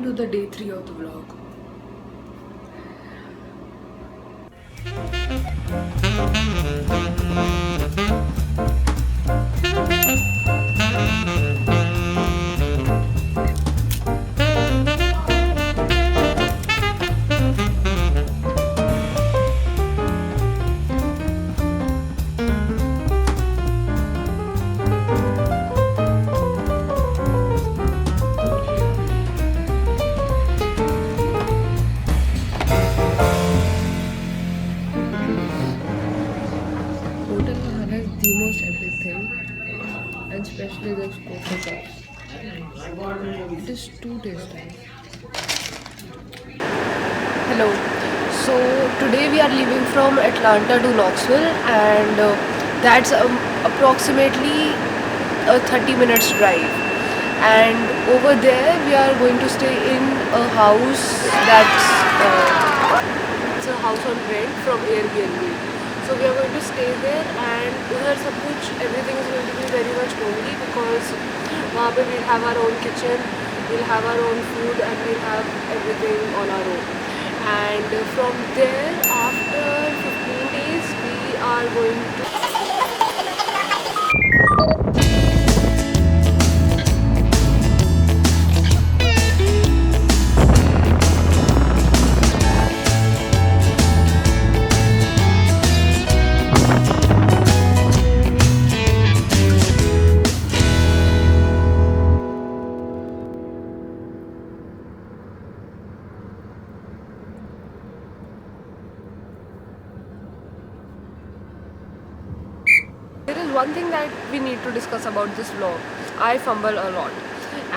to the day 3 of the vlog. Hotel Mahal has the most everything, and especially the cocoa sauce. It is too tasty. Hello. So today we are leaving from Atlanta to Knoxville, and that's approximately a 30 minutes drive. And over there we are going to stay in a house that's it's a house on rent from Airbnb. So we are going to stay there, and उधर सब कुछ everything is going to be very much homely because वहाँ पे we'll have our own kitchen, we'll have our own food, and we'll have everything on our own. And from there, after 15 days, we are going to There is one thing that we need to discuss about this vlog. I fumble a lot,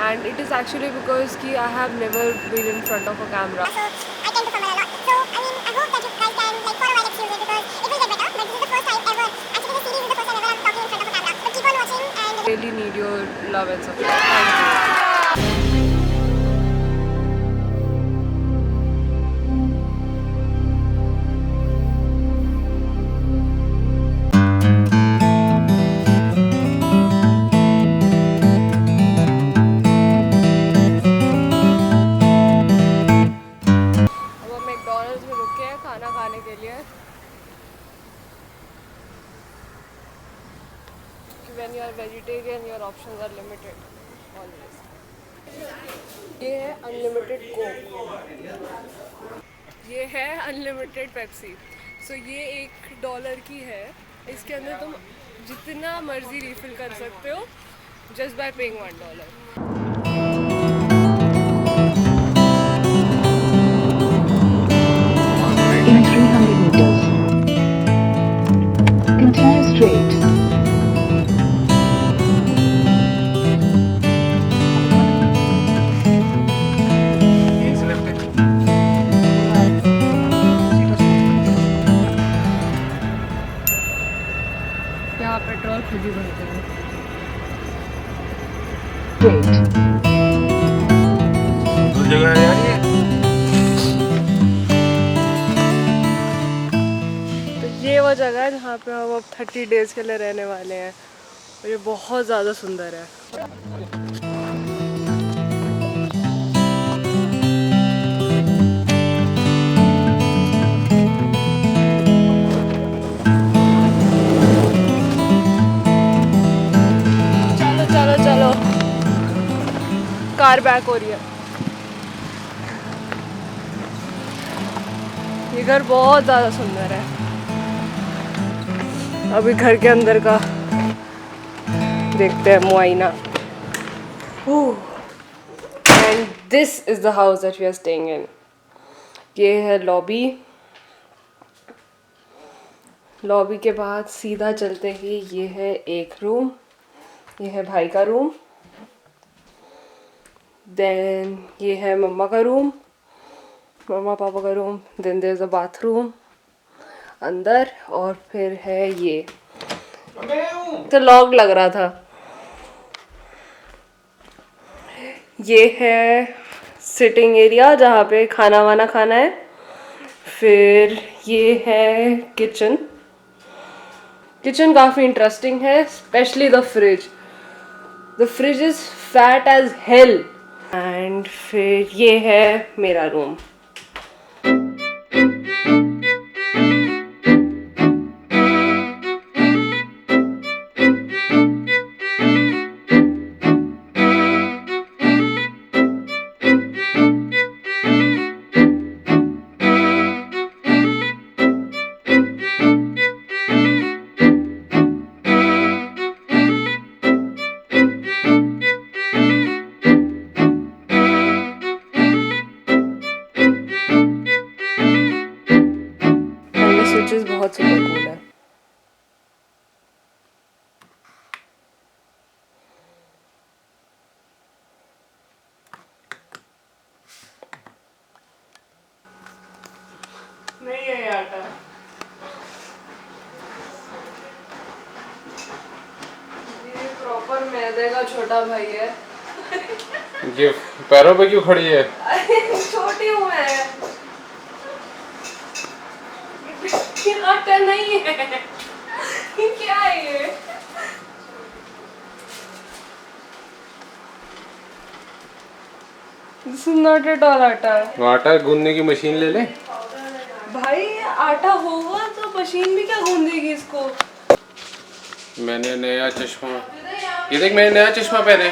and it is actually because I have never been in front of a camera. So I tend to fumble a lot. So I mean, I hope that you guys can like for a while excuse it because it will get better. But this is the first time ever. Actually, this series is the first time ever I'm talking in front of a camera. But keep on watching and Really need your love and support. Thank you. अब हम McDonald's में रुके हैं खाना खाने के लिए. When you are vegetarian, your options are limited. Always. ये है अनलिमिटेड कोक. ये है अनलिमिटेड पेप्सी. सो ये $1 की है. इसके अंदर तुम जितना मर्जी रिफिल कर सकते हो just by paying $1. In 300 meters, continue straight. यहाँ पेट्रोल खुद ही भरते हैं. Straight. तो जगह है यार ये. तो ये वो जगह है जहाँ पे हम अब 30 डेज के लिए रहने वाले हैं. और ये बहुत ज़्यादा सुंदर है. चलो चलो चलो. कार बैक हो रही है. ये घर बहुत ज़्यादा सुंदर है. अभी घर के अंदर का देखते हैं मुआयना. And this is the house that we are staying in. ये है लॉबी. लॉबी के बाद सीधा चलते ही ये है एक रूम. ये है भाई का रूम. देन ये है मम्मा का रूम, मम्मा पापा का room. Then there is a bathroom अंदर. और फिर है ये तो लॉग लग रहा था. ये है सिटिंग एरिया जहाँ पे खाना वाना खाना है. फिर ये है किचन. किचन काफ़ी इंटरेस्टिंग है, specially the fridge. The fridge is fat as hell. एंड फिर ये है मेरा रूम. स्विचेस बहुत सुपर कूल है. नहीं है ये आटा. ये प्रॉपर मैदे का छोटा भाई है. ये पैरों पे क्यों खड़ी है? छोटी हूँ मैं. ये आटा नहीं है. ये क्या है ये? This is not at all आटा. तो आटा गूंदने की मशीन ले ले. भाई आटा होगा तो मशीन भी क्या गूंदेगी इसको. मैंने नया चश्मा, ये देख मैंने नया चश्मा पहने.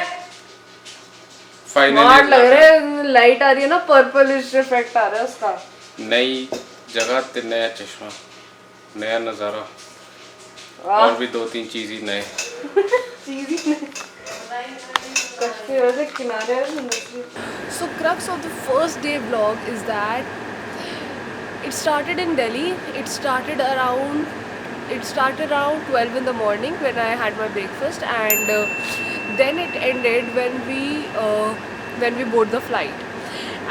स्मार्ट फाइनली लग रहा है. लाइट आ रही है ना, पर्पलिश इफेक्ट आ रहा है उसका. नई जगह ते नया चश्मा, नया नज़ारा वाह. और भी 2-3 चीज़ ही नए. चीज़ ही नहीं. कश्मीर वैसे किनारे है. So crux of the first day vlog is that it started in Delhi. It started around 12 in the morning when I had my breakfast, and then it ended when we board the flight.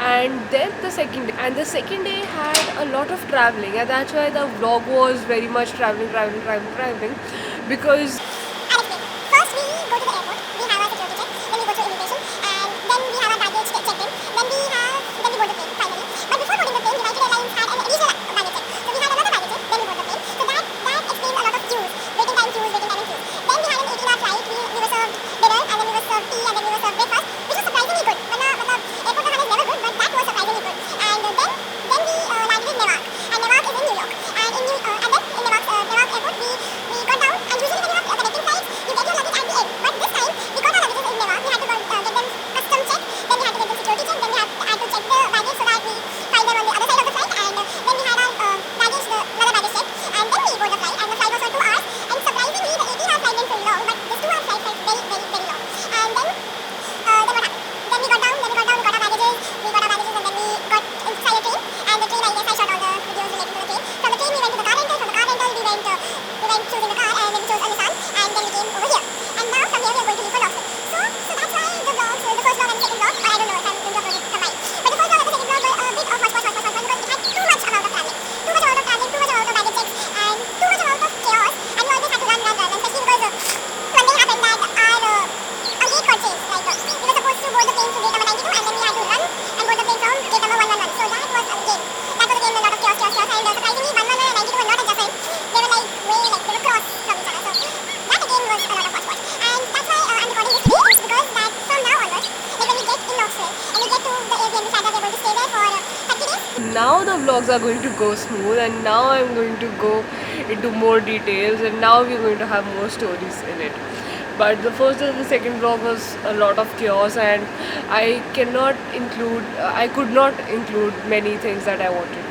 And then the second day had a lot of traveling, and that's why the vlog was very much traveling because First we go to the airport, we have our security check, then we go to immigration, and then we have our baggage checked in, then we board the plane finally. But before boarding the plane, United Airlines had an additional baggage check. So we had another baggage check, then we board the plane. So that explains a lot of queues, waiting time queues. Then we had an 18-hour flight. We were served dinner, and then we were served tea, and then we were served breakfast, which was surprisingly good. Airport खाना is never good, but that was surprisingly good. And then we landed in Newark, and Newark is in New York. And then in Newark airport we got down, and usually when you have connecting flights, you get your luggage at the end. But this time we got our luggages in Newark. We had to get them custom checked, then we had to get them security checked, then we had to check the baggage so that we find them on the other side of the flight, and then we had our another baggage check, and then we boarded the flight, and the flight was for 2 hours. And surprisingly, the 18-hour flight didn't feel long, but this 2-hour flight felt very long. And then what happened? Then we got down, we got our baggages, and then we got inside a train. And the train, I guess I shot all the videos related to the train. From the train we went to the car rental. From the car rental we went choosing the car, and then we chose a Nissan, and then we came over here. And now from here we are going to leave for Knoxville. So that's why the vlogs, the first vlog and the second vlog, or I don't know if I'm going to upload it combined. But the first vlog and the second vlog were a bit of much because it had too much amount of traveling, too much amount of baggage checks, and too much amount of chaos. And we always had to run, especially because one thing happened that our gate got changed. Like we were supposed to board the plane to gate number 92, and then we had to run and board the plane from gate number 111. So that was a game. That was a game with a lot of chaos. And surprisingly, 111 and 92 were not adjacent. They were they were cross from each other. So that again was a lot of watch. And that's why I'm recording this today, is because that from now onwards, like when we get in Knoxville and we get to the Airbnb site, that we're going to stay there for 30 days. now the vlogs are going to go smooth, and now I'm going to go into more details, and now we're going to have more stories in it. But the first and the second vlog was a lot of chaos, and I could not include many things that I wanted